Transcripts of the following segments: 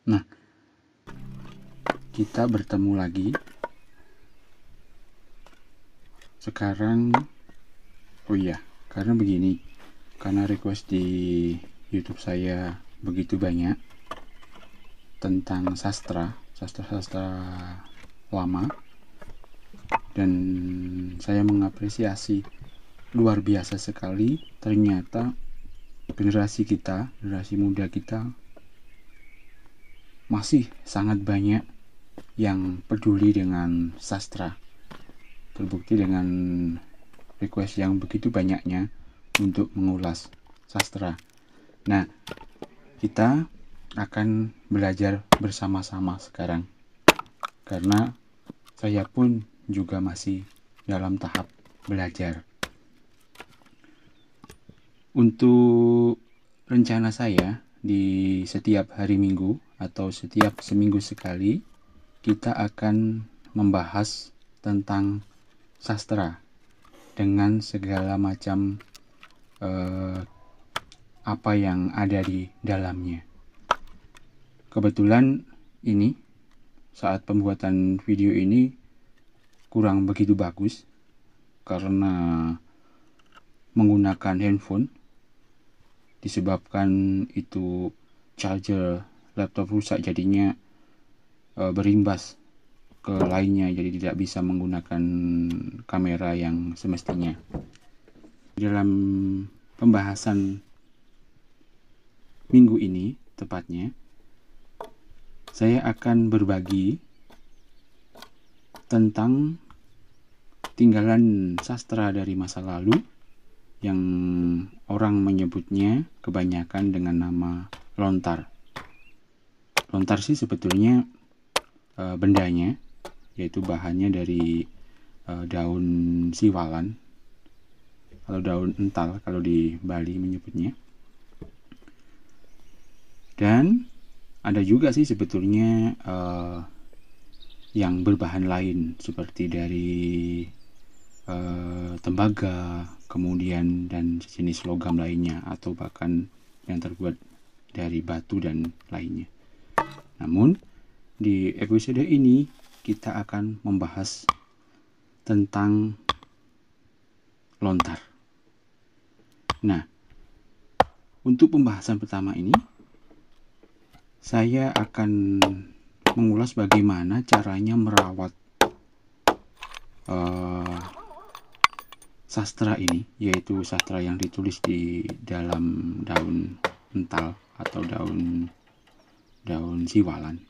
Nah, kita bertemu lagi sekarang. Oh iya, karena begini, karena request di YouTube saya begitu banyak tentang sastra lama, dan saya mengapresiasi luar biasa sekali. Ternyata generasi muda kita masih sangat banyak yang peduli dengan sastra. Terbukti dengan request yang begitu banyaknya untuk mengulas sastra. Nah, kita akan belajar bersama-sama sekarang, karena saya pun juga masih dalam tahap belajar. Untuk rencana saya, di setiap hari Minggu atau setiap seminggu sekali, kita akan membahas tentang sastra dengan segala macam apa yang ada di dalamnya. Kebetulan ini saat pembuatan video ini kurang begitu bagus karena menggunakan handphone, disebabkan itu charger laptop rusak, jadinya berimbas ke lainnya, jadi tidak bisa menggunakan kamera yang semestinya. Dalam pembahasan minggu ini tepatnya, saya akan berbagi tentang tinggalan sastra dari masa lalu yang orang menyebutnya kebanyakan dengan nama lontar. Lontar sih sebetulnya bendanya, yaitu bahannya dari daun siwalan atau daun ental kalau di Bali menyebutnya. Dan ada juga sih sebetulnya yang berbahan lain seperti dari tembaga, kemudian dan jenis logam lainnya, atau bahkan yang terbuat dari batu dan lainnya. Namun di episode ini kita akan membahas tentang lontar. Nah, untuk pembahasan pertama ini saya akan mengulas bagaimana caranya merawat sastra ini, yaitu sastra yang ditulis di dalam daun ental atau daun siwalan.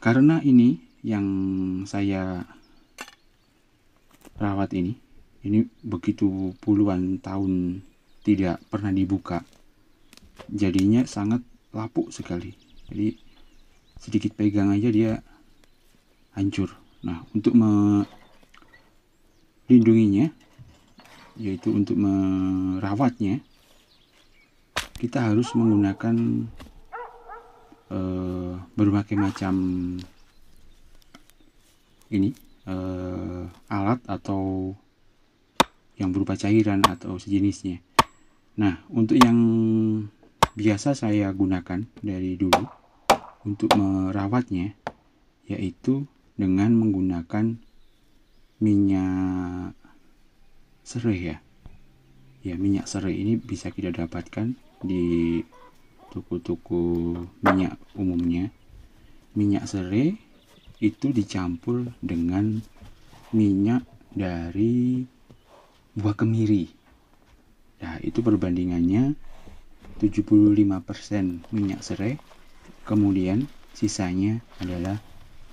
Karena ini yang saya rawat ini begitu puluhan tahun tidak pernah dibuka, jadinya sangat lapuk sekali. Jadi sedikit pegang aja dia hancur. Nah, untuk melindunginya, yaitu untuk merawatnya, kita harus menggunakan berbagai macam alat atau yang berupa cairan atau sejenisnya. Nah, untuk yang biasa saya gunakan dari dulu untuk merawatnya, yaitu dengan menggunakan minyak serai ya. Minyak serai ini bisa kita dapatkan di toko-toko minyak umumnya. Minyak serai itu dicampur dengan minyak dari buah kemiri. Nah, itu perbandingannya 75% minyak serai, kemudian sisanya adalah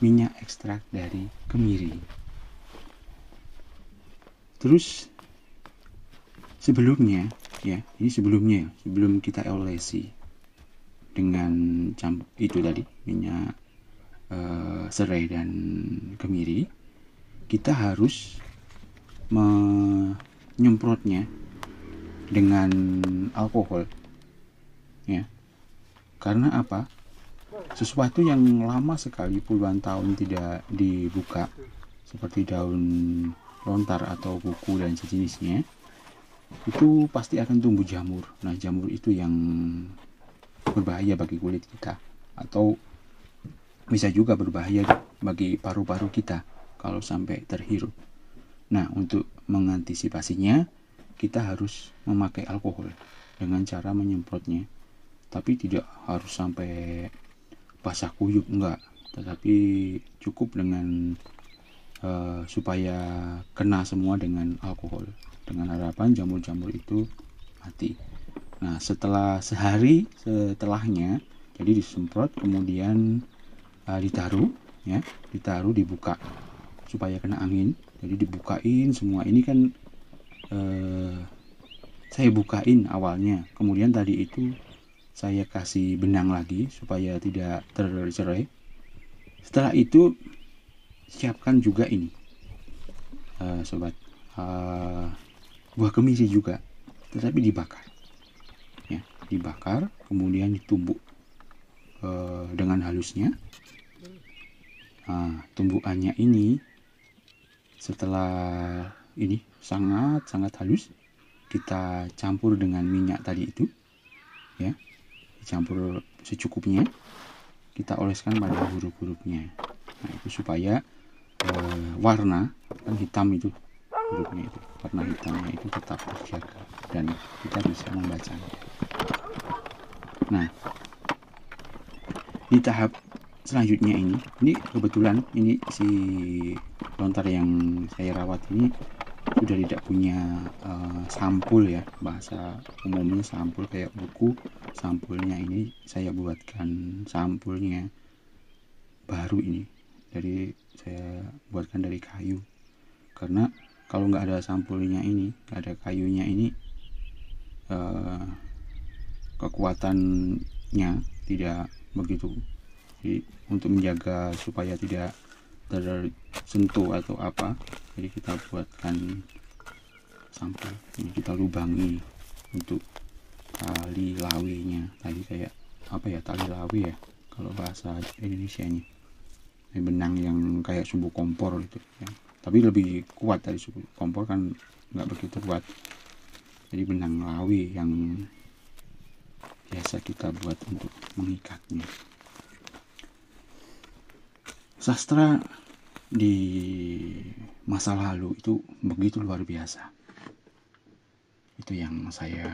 minyak ekstrak dari kemiri. Terus sebelum kita olesi dengan itu tadi, minyak serai dan kemiri, kita harus menyemprotnya dengan alkohol ya. Karena apa? Sesuatu yang lama sekali, puluhan tahun tidak dibuka, seperti daun lontar atau kuku dan sejenisnya, itu pasti akan tumbuh jamur. Nah, jamur itu yang berbahaya bagi kulit kita, atau bisa juga berbahaya bagi paru-paru kita kalau sampai terhirup. Nah, untuk mengantisipasinya, kita harus memakai alkohol dengan cara menyemprotnya. Tapi tidak harus sampai basah kuyup, enggak. Tetapi cukup dengan supaya kena semua dengan alkohol. Dengan harapan jamur-jamur itu mati. Nah, setelah sehari setelahnya, jadi disemprot, kemudian ditaruh, ya, dibuka supaya kena angin. Jadi dibukain semua. Ini kan saya bukain awalnya, kemudian tadi itu saya kasih benang lagi supaya tidak tercerai. Setelah itu siapkan juga ini, sobat, buah kemiri juga, tetapi dibakar, ya, dibakar kemudian ditumbuk dengan halusnya. Tumbukannya ini setelah ini sangat halus, kita campur dengan minyak tadi itu, ya, dicampur secukupnya, kita oleskan pada huruf-hurufnya. Nah, itu supaya warna kan hitam itu hurufnya, itu warna hitamnya itu tetap terjaga dan kita bisa membacanya. Nah, di tahap selanjutnya ini kebetulan ini si lontar yang saya rawat ini sudah tidak punya sampul, ya, bahasa umumnya sampul, kayak buku sampulnya. Ini saya buatkan sampulnya baru ini, jadi saya buatkan dari kayu, karena kalau nggak ada sampulnya ini, nggak ada kayunya ini, kekuatannya tidak begitu. Jadi untuk menjaga supaya tidak tersentuh atau apa, jadi kita buatkan sampul ini, kita lubangi untuk tali lawenya tadi, kayak apa ya, tali lawe ya kalau bahasa Indonesianya, benang yang kayak sumbu kompor itu ya, tapi lebih kuat dari sumbu kompor kan, nggak begitu kuat. Jadi benang lawe yang biasa kita buat untuk mengikatnya. Sastra di masa lalu itu begitu luar biasa. Itu yang saya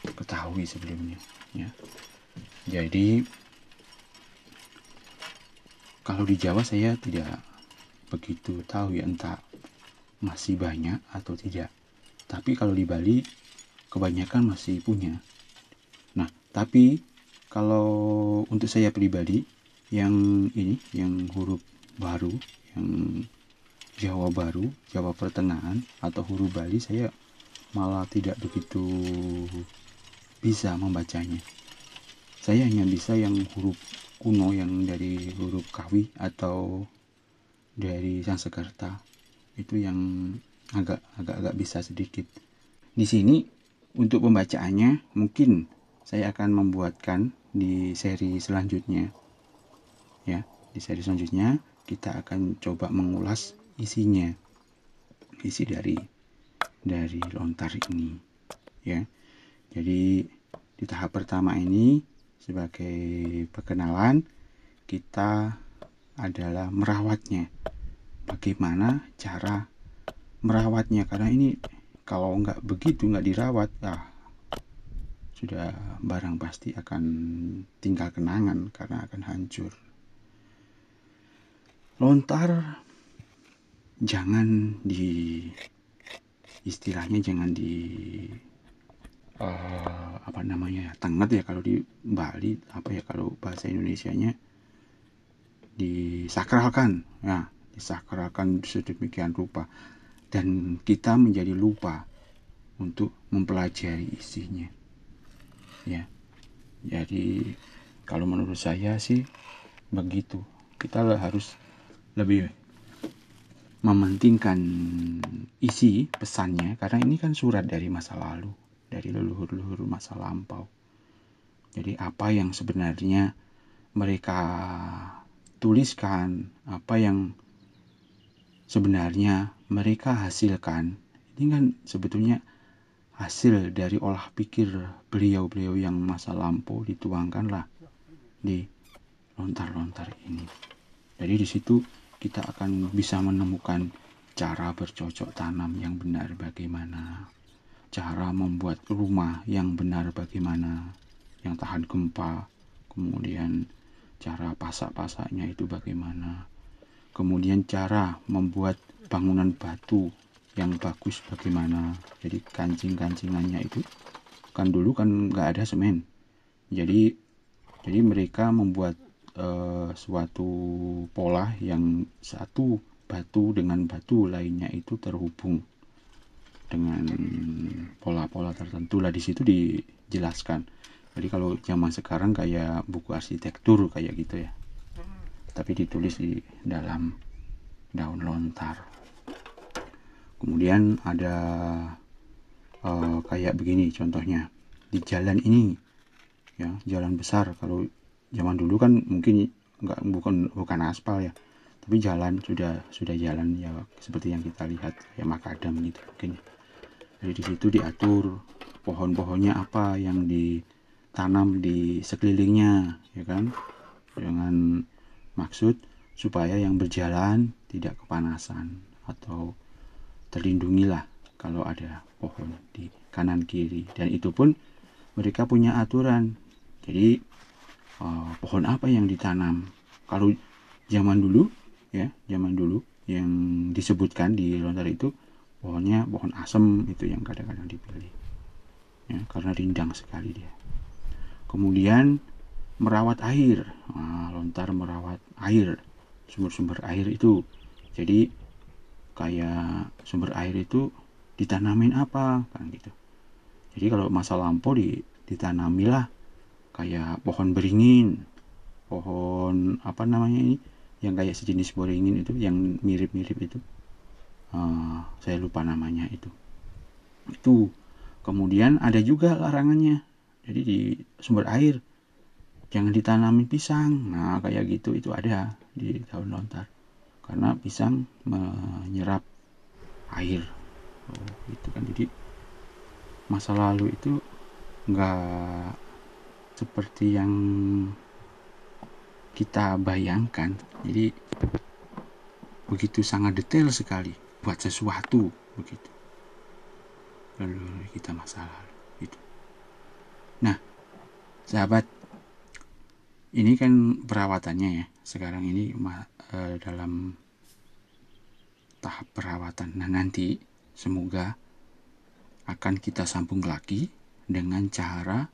ketahui sebelumnya, ya. Jadi kalau di Jawa saya tidak begitu tahu, ya, entah masih banyak atau tidak. Tapi kalau di Bali kebanyakan masih punya. Nah, tapi kalau untuk saya pribadi, yang ini, yang huruf baru, yang Jawa baru, Jawa pertengahan atau huruf Bali, saya malah tidak begitu bisa membacanya. Saya hanya bisa yang huruf kuno, yang dari huruf Kawi atau dari Sanskerta, itu yang agak bisa sedikit. Di sini untuk pembacaannya mungkin saya akan membuatkan di seri selanjutnya, ya. Di seri selanjutnya kita akan coba mengulas isinya, isi dari lontar ini, ya. Jadi di tahap pertama ini sebagai perkenalan, kita adalah merawatnya. Bagaimana cara merawatnya, karena ini kalau nggak begitu, nggak dirawat, sudah barang pasti akan tinggal kenangan karena akan hancur. Lontar jangan istilahnya jangan tanget ya kalau di Bali, apa ya kalau bahasa Indonesianya, disakralkan, ya, disakralkan sedemikian rupa dan kita menjadi lupa untuk mempelajari isinya, ya. Jadi kalau menurut saya sih begitu, kita harus lebih mementingkan isi pesannya, karena ini kan surat dari masa lalu, dari leluhur-leluhur masa lampau. Jadi apa yang sebenarnya mereka tuliskan, apa yang sebenarnya mereka hasilkan, ini kan sebetulnya hasil dari olah pikir beliau-beliau yang masa lampau, dituangkanlah di lontar-lontar ini. Jadi di situ kita akan bisa menemukan cara bercocok tanam yang benar bagaimana, cara membuat rumah yang benar bagaimana, yang tahan gempa, kemudian cara pasak-pasaknya itu bagaimana, kemudian cara membuat bangunan batu yang bagus bagaimana. Jadi kancing-kancingannya itu kan dulu kan nggak ada semen, jadi mereka membuat suatu pola yang satu batu dengan batu lainnya itu terhubung dengan pola-pola tertentu lah, di situ dijelaskan. Jadi kalau zaman sekarang kayak buku arsitektur kayak gitu ya, tapi ditulis di dalam daun lontar. Kemudian ada kayak begini contohnya di jalan ini ya, jalan besar. Kalau zaman dulu kan mungkin bukan aspal ya, tapi jalan sudah jalan ya seperti yang kita lihat ya, makadam gitu mungkin. Jadi di situ diatur pohon-pohonnya apa yang ditanam di sekelilingnya ya kan, dengan maksud supaya yang berjalan tidak kepanasan atau terlindungilah kalau ada pohon di kanan kiri. Dan itu pun mereka punya aturan. Jadi pohon apa yang ditanam. Kalau zaman dulu yang disebutkan di lontar itu pohonnya pohon asem, itu yang kadang-kadang dipilih ya, karena rindang sekali dia. Kemudian merawat air. Lontar merawat air, sumber-sumber air itu. Jadi kayak sumber air itu ditanamin apa kan gitu. Jadi kalau masa lampau ditanamilah kayak pohon beringin, pohon apa namanya ini, yang kayak sejenis beringin itu, yang mirip-mirip itu, saya lupa namanya itu. Kemudian ada juga larangannya. Jadi di sumber air jangan ditanamin pisang. Nah kayak gitu itu ada di daun lontar, karena pisang menyerap air. Gitu kan. Jadi masa lalu itu nggak seperti yang kita bayangkan. Jadi begitu sangat detail sekali buat sesuatu begitu. Lalu kita masa lalu gitu. Nah, sahabat, ini kan perawatannya ya. Sekarang ini dalam tahap perawatan. Nah, nanti semoga akan kita sambung lagi dengan cara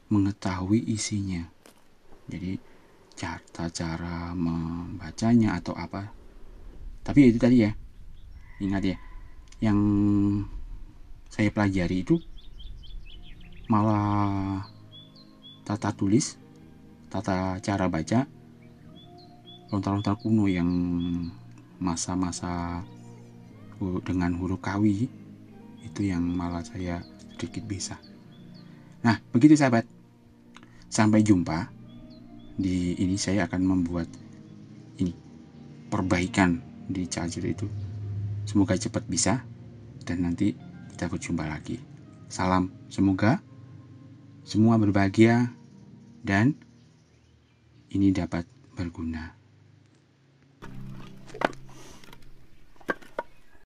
mengetahui isinya. Jadi cara membacanya atau apa. Tapi itu tadi ya, ingat ya, yang saya pelajari itu malah tata tulis, tata cara baca lontar-lontar kuno yang masa-masa dengan huruf kawi itu yang malah saya sedikit bisa. Nah, begitu sahabat. Sampai jumpa. Di ini saya akan membuat ini perbaikan di charger itu. Semoga cepat bisa dan nanti kita berjumpa lagi. Salam, semoga semua berbahagia dan ini dapat berguna.